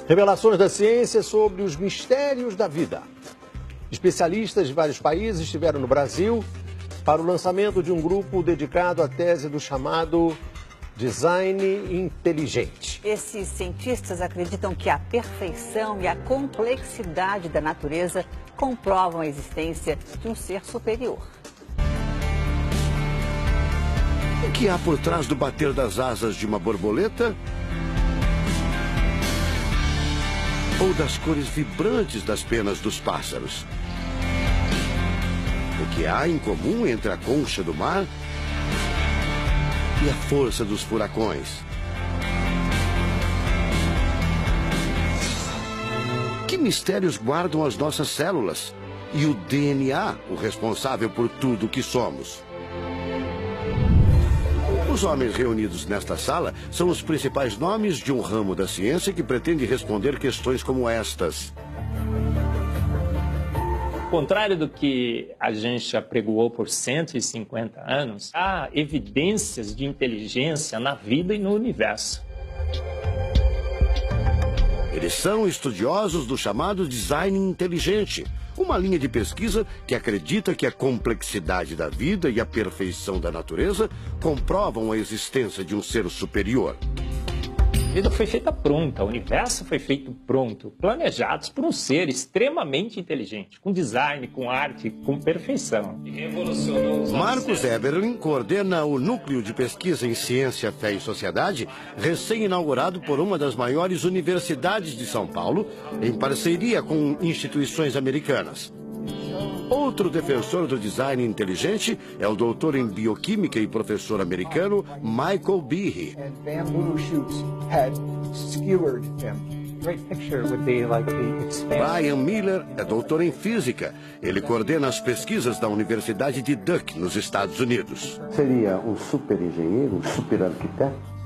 Revelações da ciência sobre os mistérios da vida. Especialistas de vários países estiveram no Brasil para o lançamento de um grupo dedicado à tese do chamado design inteligente. Esses cientistas acreditam que a perfeição e a complexidade da natureza comprovam a existência de um ser superior. O que há por trás do bater das asas de uma borboleta? Ou das cores vibrantes das penas dos pássaros? O que há em comum entre a concha do mar e a força dos furacões? Que mistérios guardam as nossas células e o DNA, o responsável por tudo o que somos? Os homens reunidos nesta sala são os principais nomes de um ramo da ciência que pretende responder questões como estas. Ao contrário do que a gente apregoou por 150 anos, há evidências de inteligência na vida e no universo. Eles são estudiosos do chamado design inteligente, uma linha de pesquisa que acredita que a complexidade da vida e a perfeição da natureza comprovam a existência de um ser superior. A vida foi feita pronta, o universo foi feito pronto, planejados por um ser extremamente inteligente, com design, com arte, com perfeição. Marcos Eberlin coordena o Núcleo de Pesquisa em Ciência, Fé e Sociedade, recém-inaugurado por uma das maiores universidades de São Paulo, em parceria com instituições americanas. Outro defensor do design inteligente é o doutor em bioquímica e professor americano Michael Behe. Brian Miller é doutor em física. Ele coordena as pesquisas da Universidade de Duke, nos Estados Unidos. Seria um super engenheiro, um super arquiteto?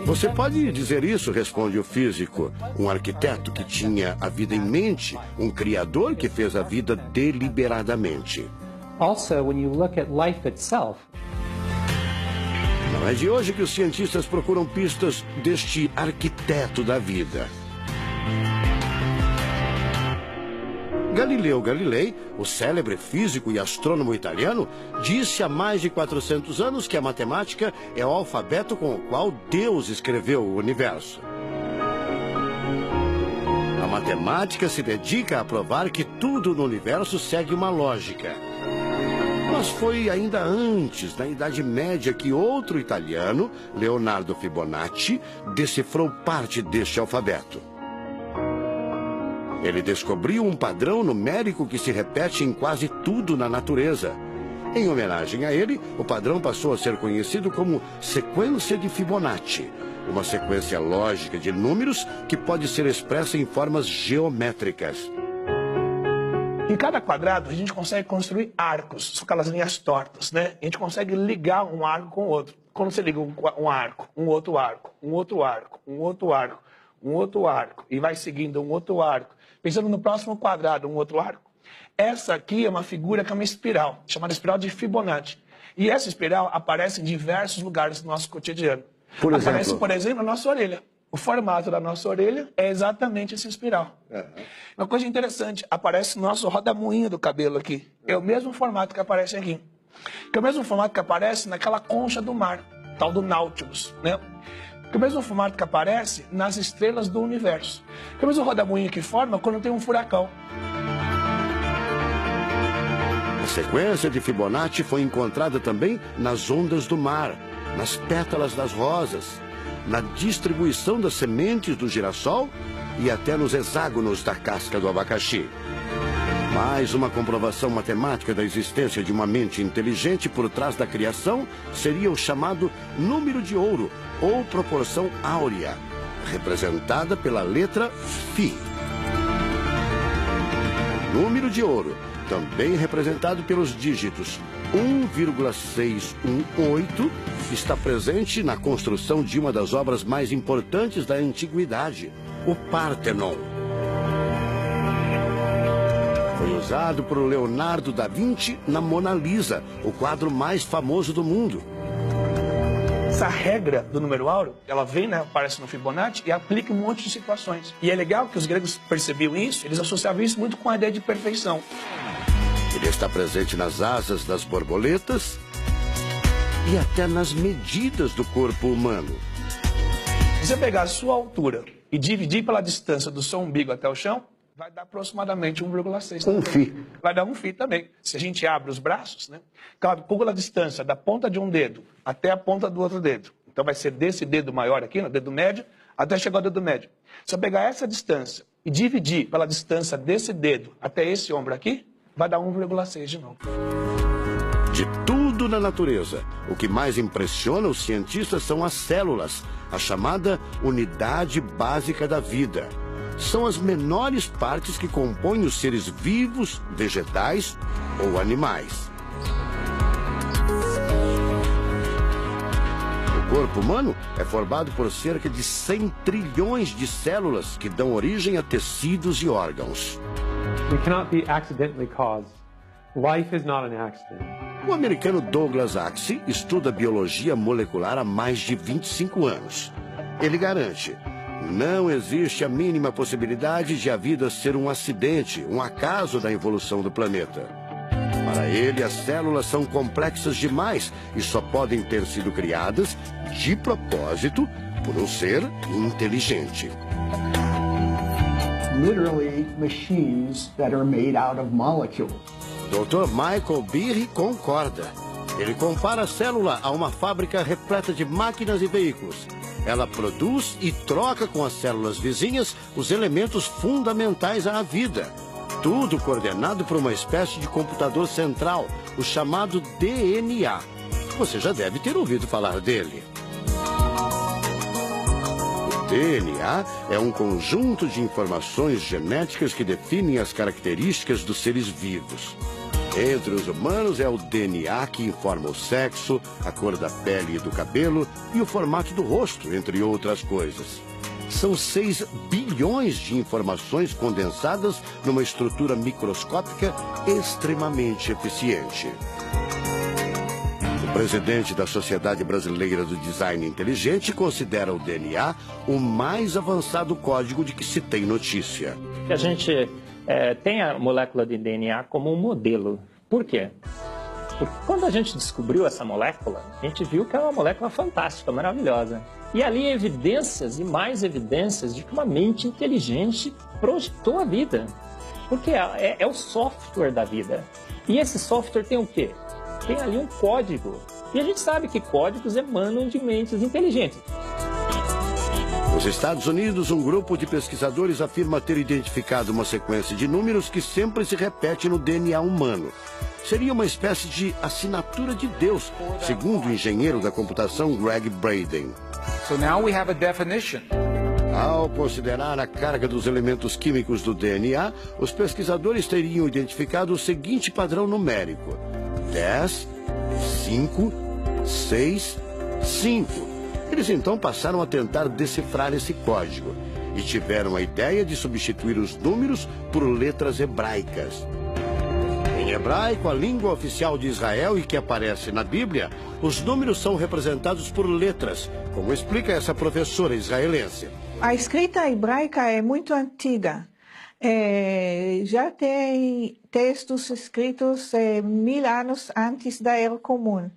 Você pode dizer isso, responde o físico. Um arquiteto que tinha a vida em mente, um criador que fez a vida deliberadamente. Also, when you look at life itself, não é de hoje que os cientistas procuram pistas deste arquiteto da vida. Galileu Galilei, o célebre físico e astrônomo italiano, disse há mais de 400 anos que a matemática é o alfabeto com o qual Deus escreveu o universo. A matemática se dedica a provar que tudo no universo segue uma lógica. Mas foi ainda antes, na Idade Média, que outro italiano, Leonardo Fibonacci, decifrou parte deste alfabeto. Ele descobriu um padrão numérico que se repete em quase tudo na natureza. Em homenagem a ele, o padrão passou a ser conhecido como sequência de Fibonacci, uma sequência lógica de números que pode ser expressa em formas geométricas. Em cada quadrado, a gente consegue construir arcos, são aquelas linhas tortas, né? A gente consegue ligar um arco com o outro. Quando você liga um arco, um outro arco, um outro arco, um outro arco, um outro arco, e vai seguindo um outro arco, pensando no próximo quadrado, um outro arco. Essa aqui é uma figura que é uma espiral, chamada espiral de Fibonacci. E essa espiral aparece em diversos lugares do nosso cotidiano. Aparece, por exemplo, na nossa orelha. O formato da nossa orelha é exatamente essa espiral. Uma coisa interessante, aparece no nosso rodamuinho do cabelo aqui. É o mesmo formato que aparece aqui. Que é o mesmo formato que aparece naquela concha do mar, tal do Nautilus, né? Que é o mesmo formato que aparece nas estrelas do universo. Que é o mesmo rodamuinho que forma quando tem um furacão. A sequência de Fibonacci foi encontrada também nas ondas do mar, nas pétalas das rosas, na distribuição das sementes do girassol e até nos hexágonos da casca do abacaxi. Mais uma comprovação matemática da existência de uma mente inteligente por trás da criação seria o chamado número de ouro, ou proporção áurea, representada pela letra Φ. O número de ouro, também representado pelos dígitos 1,618, está presente na construção de uma das obras mais importantes da antiguidade, o Partenon. Foi usado por Leonardo da Vinci na Mona Lisa, o quadro mais famoso do mundo. Essa regra do número áureo, ela vem, né, aparece no Fibonacci e aplica em um monte de situações. E é legal que os gregos percebiam isso, eles associavam isso muito com a ideia de perfeição. Ele está presente nas asas das borboletas e até nas medidas do corpo humano. Se você pegar a sua altura e dividir pela distância do seu umbigo até o chão, vai dar aproximadamente 1,6. Um φ. Vai dar 1 φ também. Se a gente abre os braços, né? Calcula a distância da ponta de um dedo até a ponta do outro dedo. Então vai ser desse dedo maior aqui, no dedo médio, até chegar ao dedo médio. Se eu pegar essa distância e dividir pela distância desse dedo até esse ombro aqui, vai dar 1,6 de novo. De tudo na natureza, o que mais impressiona os cientistas são as células, a chamada unidade básica da vida. São as menores partes que compõem os seres vivos, vegetais ou animais. O corpo humano é formado por cerca de 100 trilhões de células que dão origem a tecidos e órgãos. We cannot be accidentally caused. Life is not an accident. O americano Douglas Axie estuda biologia molecular há mais de 25 anos. Ele garante: não existe a mínima possibilidade de a vida ser um acidente, um acaso da evolução do planeta. Para ele, as células são complexas demais e só podem ter sido criadas, de propósito, por um ser inteligente. Literally machines that are made out of molecules. Dr. Michael Behe concorda. Ele compara a célula a uma fábrica repleta de máquinas e veículos. Ela produz e troca com as células vizinhas os elementos fundamentais à vida. Tudo coordenado por uma espécie de computador central, o chamado DNA. Você já deve ter ouvido falar dele. O DNA é um conjunto de informações genéticas que definem as características dos seres vivos. Entre os humanos é o DNA que informa o sexo, a cor da pele e do cabelo e o formato do rosto, entre outras coisas. São 6 bilhões de informações condensadas numa estrutura microscópica extremamente eficiente. O presidente da Sociedade Brasileira do Design Inteligente considera o DNA o mais avançado código de que se tem notícia. A gente tem a molécula de DNA como um modelo. Por quê? Porque quando a gente descobriu essa molécula, a gente viu que é uma molécula fantástica, maravilhosa. E ali evidências e mais evidências de que uma mente inteligente projetou a vida. Porque é o software da vida. E esse software tem o quê? Tem ali um código. E a gente sabe que códigos emanam de mentes inteligentes. Nos Estados Unidos, um grupo de pesquisadores afirma ter identificado uma sequência de números que sempre se repete no DNA humano. Seria uma espécie de assinatura de Deus, segundo o engenheiro da computação Greg Braden. So now we have a definition. Ao considerar a carga dos elementos químicos do DNA, os pesquisadores teriam identificado o seguinte padrão numérico: 10, 5, 6, 5. Eles então passaram a tentar decifrar esse código e tiveram a ideia de substituir os números por letras hebraicas. Em hebraico, a língua oficial de Israel e que aparece na Bíblia, os números são representados por letras, como explica essa professora israelense. A escrita hebraica é muito antiga. Já tem textos escritos 1000 anos antes da Era Comum.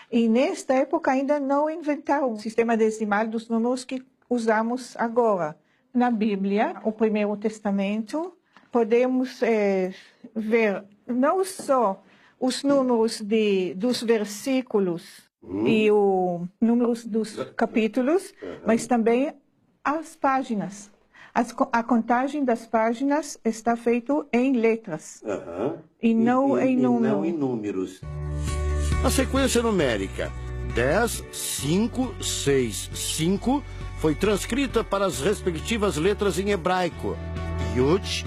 E nesta época ainda não inventaram o sistema decimal dos números que usamos agora. Na Bíblia, o Primeiro Testamento, podemos ver não só os números dos versículos e os números dos capítulos, mas também as páginas. A contagem das páginas está feita em letras e não em números. A sequência numérica 10, 5, 6, 5 foi transcrita para as respectivas letras em hebraico: Yud,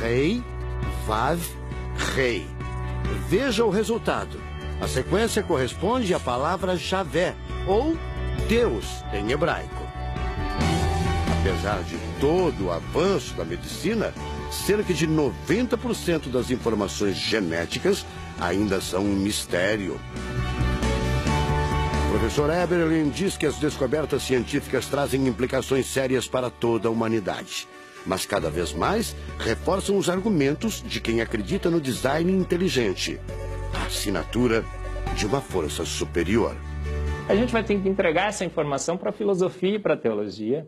Rei, Vav, Rei. Veja o resultado. A sequência corresponde à palavra Javé, ou Deus, em hebraico. Apesar de todo o avanço da medicina, cerca de 90% das informações genéticas ainda são um mistério. O professor Eberlin diz que as descobertas científicas trazem implicações sérias para toda a humanidade. Mas cada vez mais reforçam os argumentos de quem acredita no design inteligente, a assinatura de uma força superior. A gente vai ter que entregar essa informação para a filosofia e para a teologia.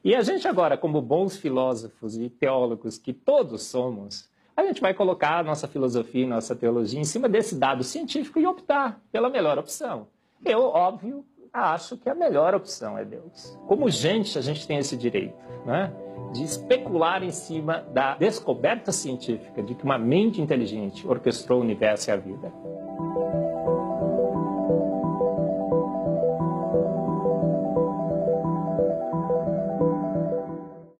E a gente agora, como bons filósofos e teólogos que todos somos, a gente vai colocar a nossa filosofia e nossa teologia em cima desse dado científico e optar pela melhor opção. Eu, óbvio, acho que a melhor opção é Deus. Como gente, a gente tem esse direito, né, de especular em cima da descoberta científica de que uma mente inteligente orquestrou o universo e a vida.